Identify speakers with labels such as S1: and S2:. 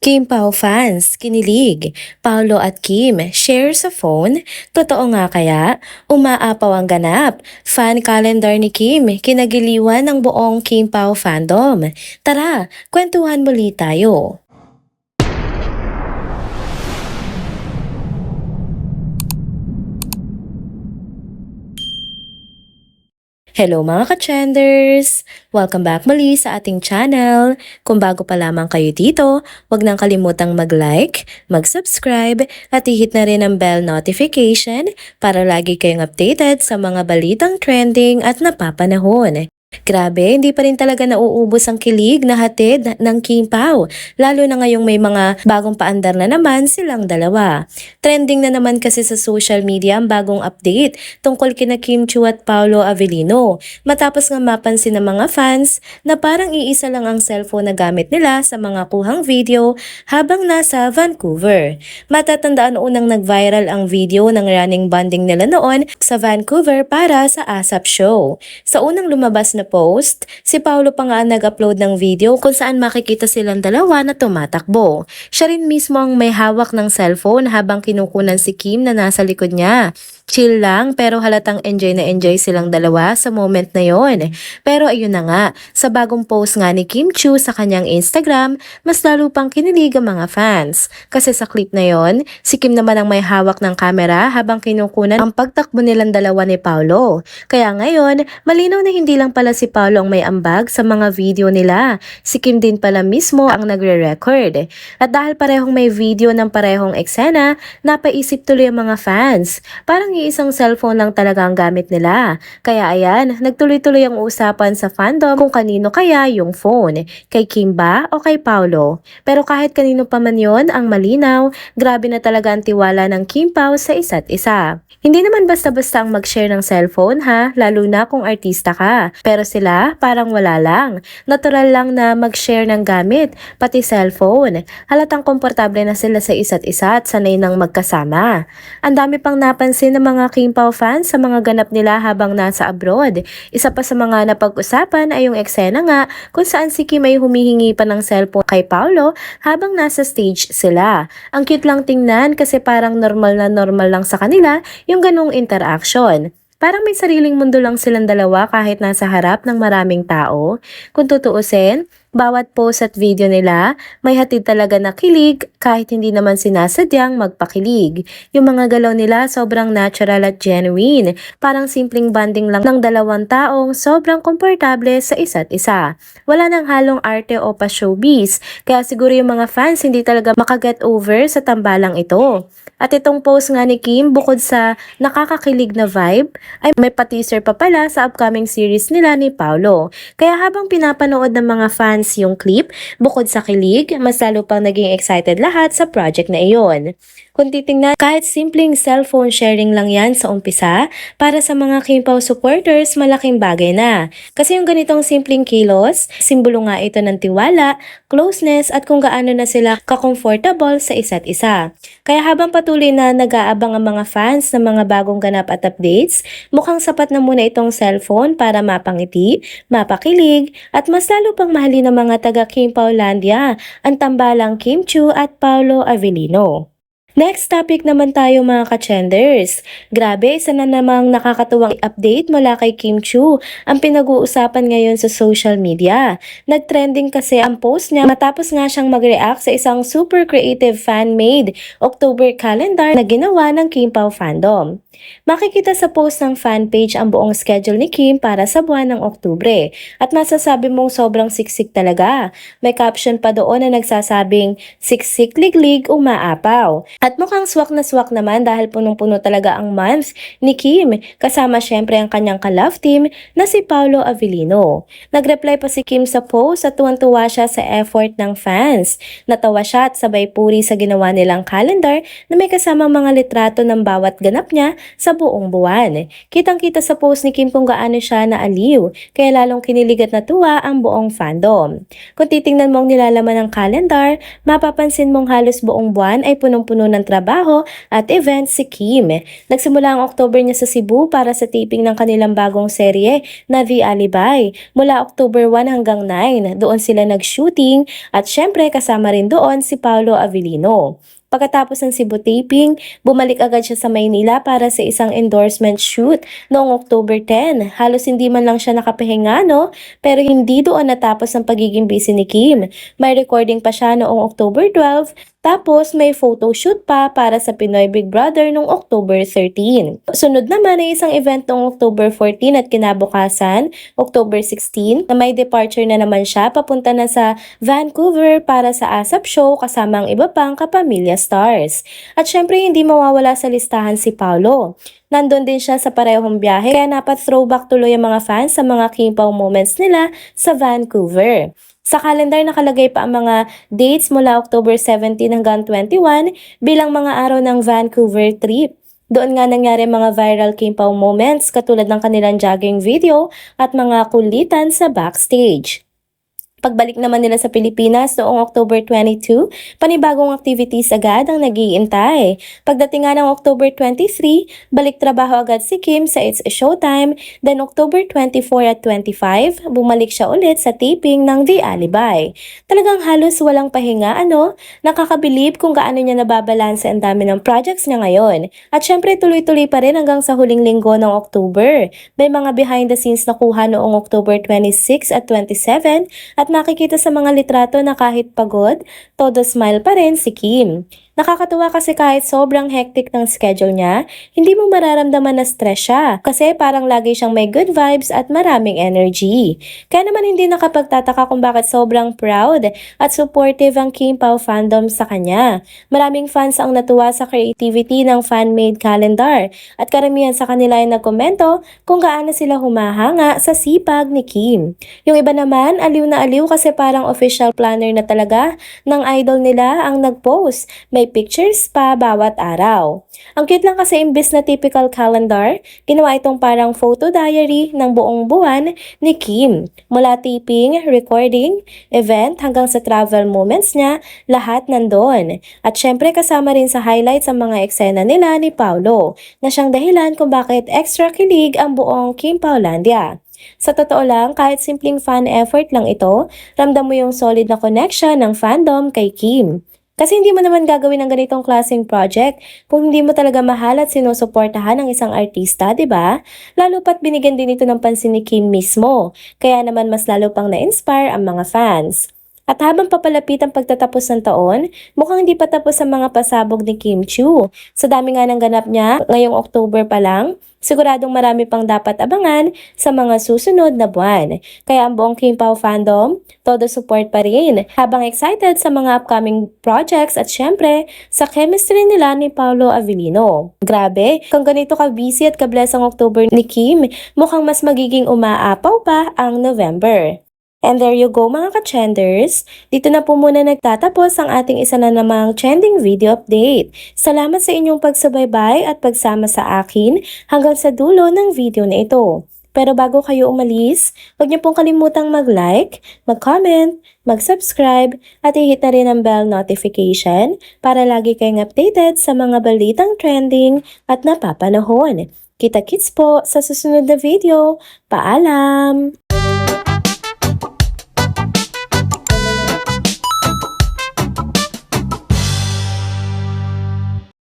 S1: Kim Pao fans, kinilig. Paolo at Kim, share sa phone? Totoo nga kaya? Umaapaw ang ganap. Fan calendar ni Kim, kinagiliwan ng buong Kim Pao fandom. Tara, kwentuhan muli tayo. Hello mga ka-trenders! Welcome back muli sa ating channel. Kung bago pa lamang kayo dito, huwag nang kalimutang mag-like, mag-subscribe at i-hit na rin ang bell notification para lagi kayong updated sa mga balitang trending at napapanahon. Grabe, hindi pa rin talaga nauubos ang kilig na hatid ng Kim Pao, lalo na ngayong may mga bagong paandar na naman silang dalawa. Trending na naman kasi sa social media ang bagong update tungkol kina Kim Chiu at Paolo Avellino, matapos nga mapansin ng mga fans na parang iisa lang ang cellphone na gamit nila sa mga kuhang video habang nasa Vancouver. Matatandaan unang nag-viral ang video ng running bonding nila noon sa Vancouver para sa ASAP show. Sa unang lumabas na post, si Paolo pa nga nag-upload ng video kung saan makikita silang dalawa na tumatakbo. Siya rin mismo ang may hawak ng cellphone habang kinukunan si Kim na nasa likod niya. Chill lang pero halatang enjoy na enjoy silang dalawa sa moment na yon. Pero ayun na nga, sa bagong post nga ni Kim Chiu sa kanyang Instagram, mas lalo pang kinilig ang mga fans. Kasi sa clip na yon, si Kim naman ang may hawak ng camera habang kinukunan ang pagtakbo nilang dalawa ni Paolo. Kaya ngayon, malinaw na hindi lang pala si Paolo ang may ambag sa mga video nila. Si Kim din pala mismo ang nagre-record. At dahil parehong may video ng parehong eksena, napaisip tuloy ang mga fans. Parang isang cellphone lang talaga ang gamit nila. Kaya ayan, nagtuloy-tuloy ang usapan sa fandom kung kanino kaya yung phone. Kay Kim ba o kay Paolo? Pero kahit kanino pa man yon, ang malinaw, grabe na talaga ang tiwala ng Kim Pao sa isa't isa. Hindi naman basta-basta ang mag-share ng cellphone ha, lalo na kung artista ka. Pero sila, parang wala lang. Natural lang na mag-share ng gamit, pati cellphone. Halatang komportable na sila sa isa't isa at sanay nang magkasama. Ang dami pang napansin ng mga Kim Pao fans sa mga ganap nila habang nasa abroad. Isa pa sa mga napag-usapan ay yung eksena nga kung saan si Kim ay humihingi pa ng cellphone kay Paolo habang nasa stage sila. Ang cute lang tingnan kasi parang normal na normal lang sa kanila yung ganong interaction. Parang may sariling mundo lang silang dalawa kahit nasa harap ng maraming tao. Kung tutuusin, bawat post at video nila, may hatid talaga na kilig kahit hindi naman sinasadyang magpakilig. Yung mga galaw nila sobrang natural at genuine. Parang simpleng bonding lang ng dalawang taong sobrang komportable sa isa't isa. Wala nang halong arte o pa-showbiz, kaya siguro yung mga fans hindi talaga makaget over sa tambalang ito. At itong post nga ni Kim, bukod sa nakakakilig na vibe, ay may pa-teaser pa pala sa upcoming series nila ni Paolo. Kaya habang pinapanood ng mga fans yung clip, bukod sa kilig, mas lalo pang naging excited lahat sa project na iyon. Kung titingnan, kahit simpleng cellphone sharing lang yan sa umpisa, para sa mga Kim Pao supporters, malaking bagay na. Kasi yung ganitong simpleng kilos, simbolo nga ito ng tiwala, closeness at kung gaano na sila ka-comfortable sa isa't isa. Kaya habang patuloy na nag-aabang ang mga fans ng mga bagong ganap at updates, mukhang sapat na muna itong cellphone para mapangiti, mapakilig, at mas lalo pang mahalin ng mga taga Kim Paolandia, ang tambalang Kim Chiu at Paolo Avellino. Next topic naman tayo mga ka-trenders. Grabe, isa na namang nakakatuwang update mula kay Kim Chiu ang pinag-uusapan ngayon sa social media. Nag-trending kasi ang post niya matapos nga siyang mag-react sa isang super creative fan-made October calendar na ginawa ng Kim Pao fandom. Makikita sa post ng fanpage ang buong schedule ni Kim para sa buwan ng Oktubre at masasabi mong sobrang siksik talaga. May caption pa doon na nagsasabing siksik liglig umaapaw. At mukhang swak na swak naman dahil punong-puno talaga ang month ni Kim kasama syempre ang kanyang ka-love team na si Paolo Avellino. Nag-reply pa si Kim sa post at tuwan-tuwa siya sa effort ng fans. Natawa siya at sabay puri sa ginawa nilang calendar na may kasamang mga litrato ng bawat ganap niya sa buong buwan. Kitang-kita sa post ni Kim kung gaano siya naaliw, kaya lalong kinilig at natuwa ang buong fandom. Kung titingnan mo ang nilalaman ng calendar, mapapansin mong halos buong buwan ay punong-puno ng trabaho at events si Kim. Nagsimula ang October niya sa Cebu para sa taping ng kanilang bagong serye na The Alibay. Mula October 1 hanggang 9, doon sila nag-shooting at syempre kasama rin doon si Paolo Avellino. Pagkatapos ng Cebu taping, bumalik agad siya sa Maynila para sa isang endorsement shoot noong October 10. Halos hindi man lang siya nakapahinga, no? Pero hindi doon natapos ang pagiging busy ni Kim. May recording pa siya noong October 12, tapos may photoshoot pa para sa Pinoy Big Brother noong October 13. Sunod naman ay isang event noong October 14 at kinabukasan, October 16, na may departure na naman siya papunta na sa Vancouver para sa ASAP show kasama ang iba pang kapamilya stars. At syempre hindi mawawala sa listahan si Paolo. Nandun din siya sa parehong biyahe kaya napat-throwback tuloy ang mga fans sa mga Kim Pao moments nila sa Vancouver. Sa calendar nakalagay pa ang mga dates mula October 17 hanggang 21 bilang mga araw ng Vancouver trip. Doon nga nangyari mga viral Kim Pao moments katulad ng kanilang jogging video at mga kulitan sa backstage. Pagbalik naman nila sa Pilipinas noong October 22, panibagong activities agad ang nag-iintay. Pagdating nga ng October 23, balik trabaho agad si Kim sa It's Showtime. Then October 24 at 25, bumalik siya ulit sa taping ng The Alibay. Talagang halos walang pahinga, ano? Nakakabilib kung gaano niya nababalanse ang dami ng projects niya ngayon. At syempre tuloy-tuloy pa rin hanggang sa huling linggo ng October. May mga behind the scenes na kuha noong October 26 at 27 at makikita sa mga litrato na kahit pagod, todo smile pa rin si Kim. Nakakatuwa kasi kahit sobrang hectic ng schedule niya, hindi mo mararamdaman na stress siya kasi parang lagi siyang may good vibes at maraming energy. Kaya naman hindi nakapagtataka kung bakit sobrang proud at supportive ang Kim Pao fandom sa kanya. Maraming fans ang natuwa sa creativity ng fan-made calendar at karamihan sa kanila ay nagkomento kung gaano sila humahanga sa sipag ni Kim. Yung iba naman, aliw na aliw kasi parang official planner na talaga ng idol nila ang nag-post. May pictures pa bawat araw. Ang cute lang kasi imbes na typical calendar, ginawa itong parang photo diary ng buong buwan ni Kim. Mula taping, recording, event hanggang sa travel moments niya, lahat nandun. At syempre kasama rin sa highlights ang mga eksena nila ni Paolo, na siyang dahilan kung bakit extra kilig ang buong Kim Paolandia. Sa totoo lang, kahit simpleng fan effort lang ito, ramdam mo yung solid na connection ng fandom kay Kim. Kasi hindi mo naman gagawin ang ganitong klaseng project kung hindi mo talaga mahal at sinusuportahan ang isang artista, di ba? Lalo pat binigyan din ito ng pansin ni Kim mismo, kaya naman mas lalo pang na-inspire ang mga fans. At habang papalapit ang pagtatapos ng taon, mukhang hindi pa tapos ang mga pasabog ni Kim Chiu. Sa dami nga ng ganap niya, ngayong October pa lang, siguradong marami pang dapat abangan sa mga susunod na buwan. Kaya ang buong Kim Pao fandom, todo support pa rin. Habang excited sa mga upcoming projects at syempre, sa chemistry nila ni Paolo Avellino. Grabe, kung ganito ka-busy at ka-bless ang October ni Kim, mukhang mas magiging umaapaw pa ang November. And there you go mga ka-trenders. Dito na po muna nagtatapos ang ating isa na namang trending video update. Salamat sa inyong pagsubaybay at pagsama sa akin hanggang sa dulo ng video na ito. Pero bago kayo umalis, huwag niyo pong kalimutang mag-like, mag-comment, mag-subscribe at i-hit na rin ang bell notification para lagi kayong updated sa mga balitang trending at napapanahon. Kita-kits po sa susunod na video. Paalam!